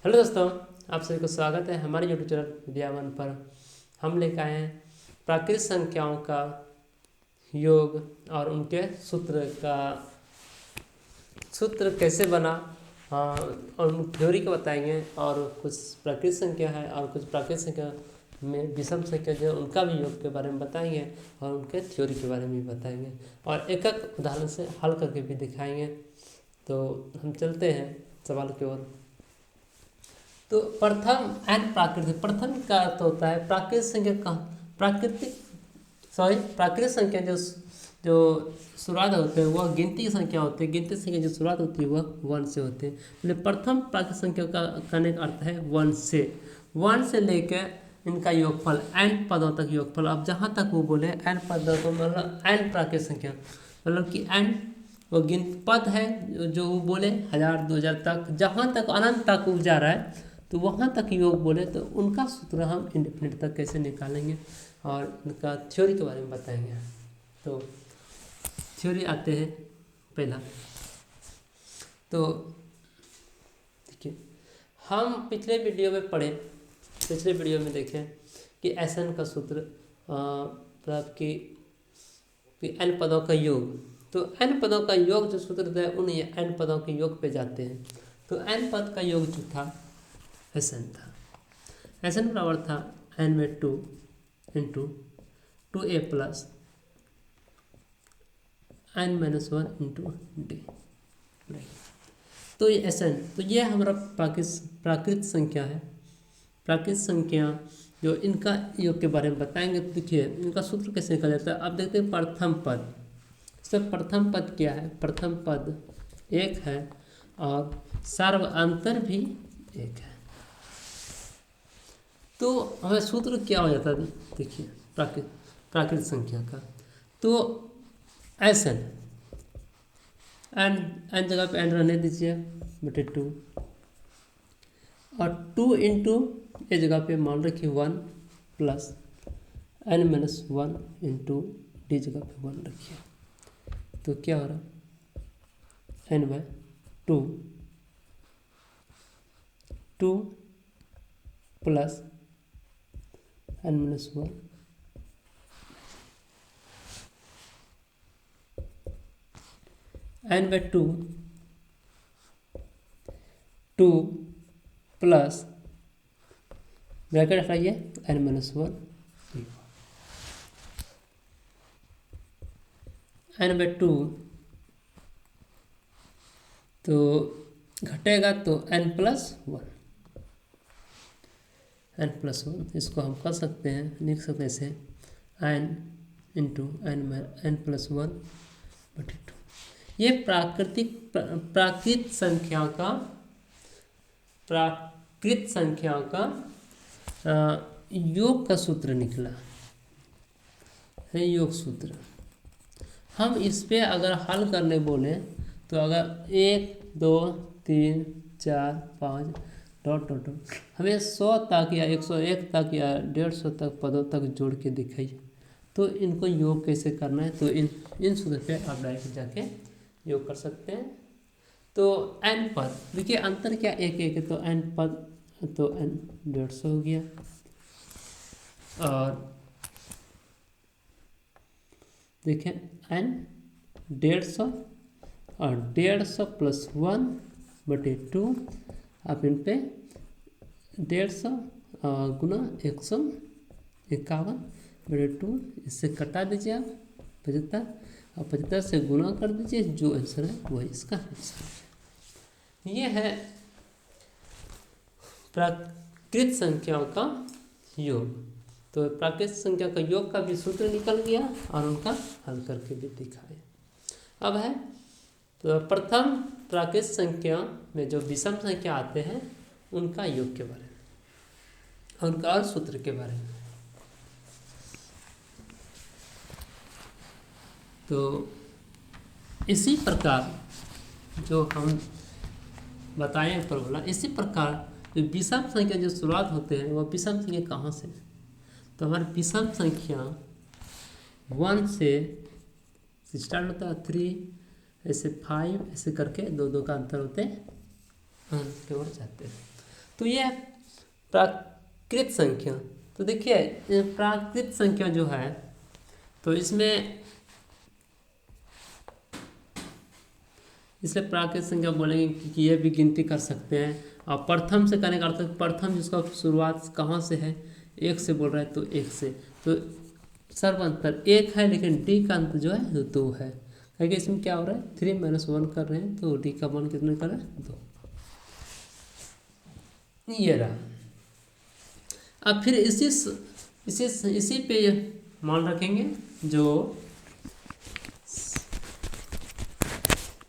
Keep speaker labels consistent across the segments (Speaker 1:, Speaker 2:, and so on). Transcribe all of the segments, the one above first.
Speaker 1: Hello दोस्तों, आप सभी को स्वागत है हमारे यूट्यूब चैनल विद्यावन पर। हम लेकर आए हैं प्राकृतिक संख्याओं का योग और उनके सूत्र कैसे बना, और उन थ्योरी को बताएंगे। और कुछ प्राकृतिक संख्या है और कुछ प्राकृतिक संख्या में विषम संख्या जो उनका भी योग के बारे में बताएंगे और उनके थ्योरी के बारे में भी बताएंगे और एक एक उदाहरण से हल करके भी दिखाएंगे। तो हम चलते हैं सवाल की ओर। तो प्रथम एंड प्राकृतिक, प्रथम का अर्थ होता है प्राकृतिक संख्या का प्राकृतिक संख्या जो शुरुआत होते हैं वह गिनती की संख्या होती है। गिनती संख्या जो शुरुआत होती है वह 1 से होते हैं। मतलब प्रथम प्राकृतिक संख्या का कहने का अर्थ है 1 से लेकर इनका योगफल n पदों तक योगफल। अब जहाँ तक वो बोले n पदों को मतलब n प्राकृतिक संख्या, मतलब कि n वो गिनती पद है जो वो बोले 1000 2000 तक, जहाँ तक अनंत तक वो जा रहा है तो वहाँ तक योग बोले तो उनका सूत्र हम इंडेफिनिट तक कैसे निकालेंगे और उनका थ्योरी के बारे में बताएंगे। तो थ्योरी आते हैं पहला। तो देखिए, हम पिछले वीडियो में देखें कि एसएन का सूत्र प्राप्त की एन पदों का योग। तो एन पदों का योग जो सूत्र है उन एन पदों के योग पे जाते हैं। तो एन पद का योग जो था एसएन था। एसएन बराबर था एन में 2 into 2a plus n-1 into D. तो ये एसएन, तो ये हमारा प्राकृतिक संख्या है। प्राकृतिक संख्या जो इनका योग के बारे में बताएंगे। तो देखिए इनका सूत्र कैसे निकल जाता है। अब देखते हैं प्रथम पद। सब प्रथम पद क्या है? प्रथम पद 1 है और सर्वांतर भी 1 है। तो हमें सूत्र क्या हो जाता है? देखिए प्राकृतिक संख्या का तो एसएन एन जगह पे एन रहने दीजिए बटे 2 और 2 इंटू ए जगह पे मान रखिए 1 प्लस n-1 इंटू डी जगह पे 1 रखिए। तो क्या हो रहा n by 2 plus n-1 n by 2 plus bracket हटाइए n-1 n बाय 2 तो घटेगा तो n+1 इसको हम कर सकते हैं, लिख सकते हैं इसे n इंटू n+1 बटे 2। ये प्राकृत संख्या का योग का सूत्र निकला है। योग सूत्र हम इस पे अगर हल करने बोले तो अगर 1 2 3 4 5 डॉट हमें 100 तक या 101 तक या 150 तक पदों तक जोड़ के दिखाइए तो इनको योग कैसे करना है। तो इन सूत्र पे आप डायरेक्ट जाके योग कर सकते हैं। तो n पद देखिए अंतर क्या 1 1 है तो n पद तो n 150 हो गया और देखें n 150 और 150 प्लस 1 बटे 2। आप इन पे 150 गुना 151 बटे 2 इससे कटा दीजिए आप 75 और 75 से गुना कर दीजिए। जो आंसर है वही इसका आंसर है। ये है प्राकृतिक संख्याओं का योग। तो प्राकृतिक संख्या का योग का भी सूत्र निकल गया और उनका हल करके भी दिखाया। अब है तो प्रथम प्राकृतिक संख्या में जो विषम संख्या आते हैं उनका योग के बारे में और उनका और सूत्र के बारे में। तो इसी प्रकार जो हम बताएं ऊपर बोला, इसी प्रकार जो विषम संख्या जो शुरुआत होते हैं वह विषम संख्या कहाँ से? तो हमारी विषम संख्या 1 से स्टार्ट होता है, 3 ऐसे 5 ऐसे करके 2 2 का अंतर होते हैं के ओर जाते हैं। तो ये है प्राकृत संख्या। तो देखिए ये प्राकृत संख्या जो है तो इसमें इसलिए प्राकृत संख्या बोलेंगे कि ये भी गिनती कर सकते हैं। और प्रथम से करने का अर्थ है प्रथम जिसका शुरुआत कहाँ से है, एक से बोल रहा है तो एक से, तो सर्वांतर एक है लेकिन डी का अंत जो है दो है, क्योंकि इसमें क्या हो रहा है 3 - 1 कर रहे हैं तो डी का मान कितने कर रहा है 2। ये रहा। अब फिर इसी पे मान रखेंगे जो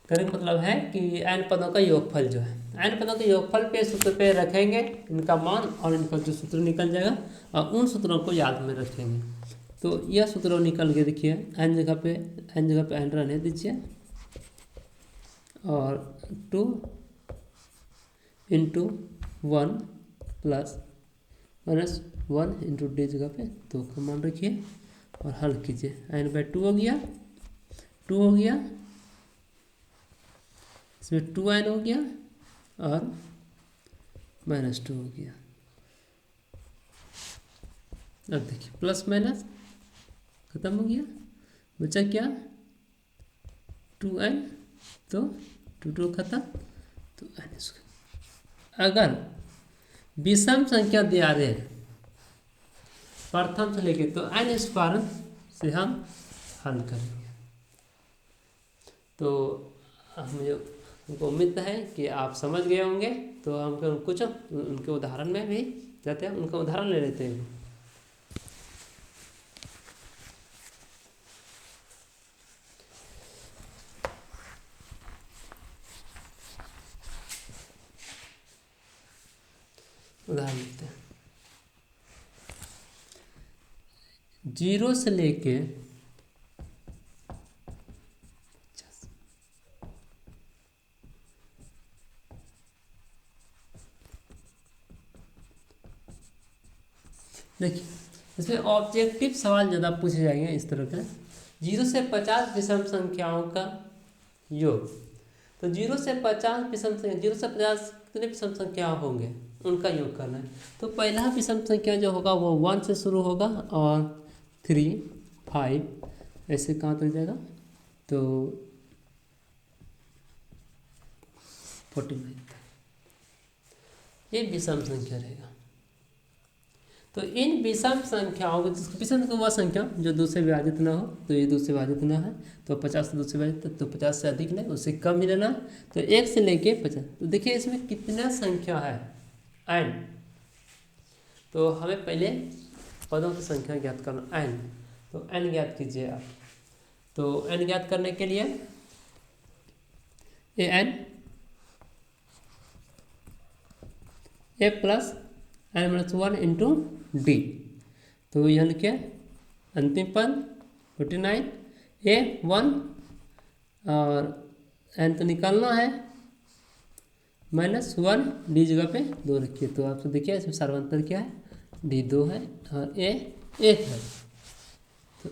Speaker 1: कहने का मतलब है कि n पदों का योगफल जो है, n पदों के योगफल पे सूत्र पे रखेंगे इनका मान और इनका जो सूत्र निकल जाएगा और उन सूत्रों को याद में रखेंगे। तो यह सूत्र निकल के देखिए n जगह पे n रहने दीजिए और 2 × 1 + -1 × d जगह पे 2 का मान रखिए और हल कीजिए। n/2 हो गया, 2 हो गया, इसमें 2n हो गया और -2 हो गया। अब देखिए प्लस माइनस खत्म हो गया, बचा क्या 2n, तो 2 खत्म तो n²। अगर विषम संख्या दिया रहे प्रथम से लेके तो n² से हम हल करेंगे। तो हमको उम्मीद है कि आप समझ गए होंगे। तो हम कुछ उनके उदाहरण में भी जाते हैं, उनका उदाहरण ले लेते हैं। उदाहरण लेते हैं 0 से लेके 50। देखिए इसमें ऑब्जेक्टिव सवाल ज़्यादा पूछे जाएंगे इस तरह का। 0 से 50 विषम संख्याओं का योग। तो 0 से 50 विषम संख्या, 0 से 50 कितने विषम संख्या होंगे उनका योग करना है। तो पहला विषम संख्या जो होगा वो 1 से शुरू होगा और 3, 5 ऐसे कहाँ तक जाएगा तो 49 तक। ये विषम संख्या रहेगा। तो इन विषम संख्याओं को, विषम संख्या वह संख्या जो 2 से विभाजित ना हो, तो ये 2 से विभाजित ना है तो 50 से 2 से विभाजित, तो 50 से अधिक लें उससे कम ही लेना। तो 1 से लेके 50। तो देखिए इसमें कितना संख्या है n। तो हमें पहले पदों की संख्या ज्ञात करना n। तो n ज्ञात कीजिए आप। तो n ज्ञात करने के लिए an a plus n-1 × d। तो यह लिखे अंतिम पद 49 a 1 और n तो निकालना है -1 d जगह पे 2 रखिए। तो आप देखिए इसमें सर्वांतर क्या है d 2 है और a 1 है। तो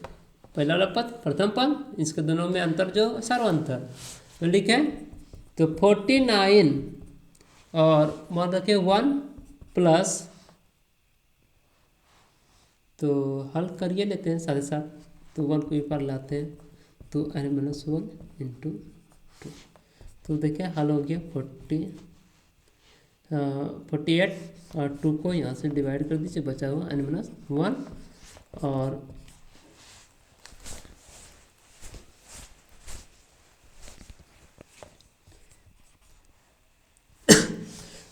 Speaker 1: पहला वाला पद प्रथम पद, इसके दोनों में अंतर जो सर्वांतर तो लिखे तो 49 और मान रखे 1 प्लस, तो हल करिए लेते हैं साथ ही साथ। तो 1 को ऊपर लाते हैं तो n-1 × 2। तो देखिए हल हो गया 48 और 2 को यहाँ से डिवाइड कर दीजिए, बचा हुआ n-1 और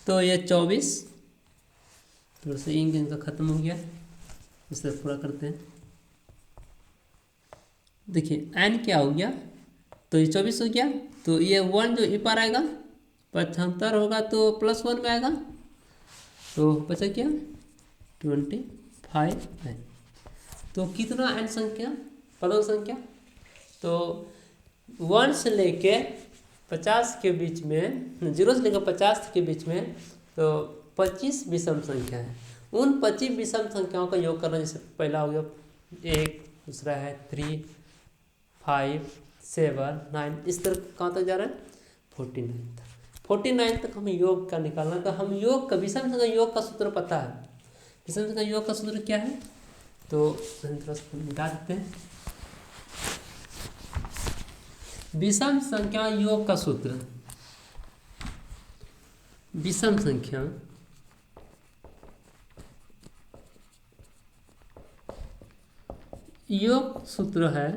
Speaker 1: तो ये 24 थोड़ा सा इंक इनका ख़त्म हो गया, इसे पूरा करते हैं। देखिए n क्या हो गया तो ये 24 हो गया। तो ये 1 जो ऊपर आएगा 75 होगा तो +1 में आएगा तो बचा क्या 25 है। तो कितना n संख्या पदों संख्या, तो 1 से लेके 50 के बीच में, 0 से लेकर 50 के बीच में तो 25 विषम संख्या है। उन 25 विषम संख्याओं का योग करना, जैसे पहला हो गया 1, दूसरा है 3, 5, 7, 9, इस तरह कहाँ तक जा रहा है 49 तक। 49 तक हमें योग का निकालना, तो हम योग का विषम संख्या योग का सूत्र पता है। विषम संख्या योग का सूत्र क्या है, तो हम थोड़ा सा मिटा देते हैं। विषम संख्या योग का सूत्र, विषम संख्या योग सूत्र है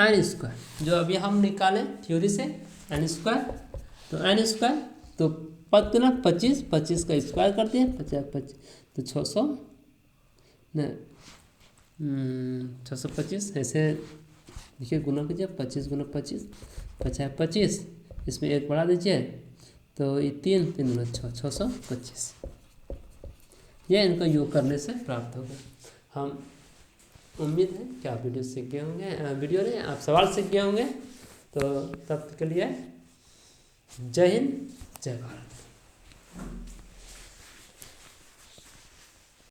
Speaker 1: एन स्क्वायर, जो अभी हम निकाले थ्योरी से एन स्क्वायर। तो एन स्क्वायर तो 25, 25 का स्क्वायर करते हैं 50 25 तो 600 625, ऐसे देखिए गुना कीजिए 25 गुना 25 50 25, इसमें एक बढ़ा दीजिए तो ये 3 3 गुना 6 625, यह इनको योग करने से प्राप्त होगा। हम उम्मीद है कि आप वीडियो सीख गए होंगे, वीडियो नहीं आप सवाल सीख गए होंगे। तो तब तक के लिए जय हिंद जय भारत।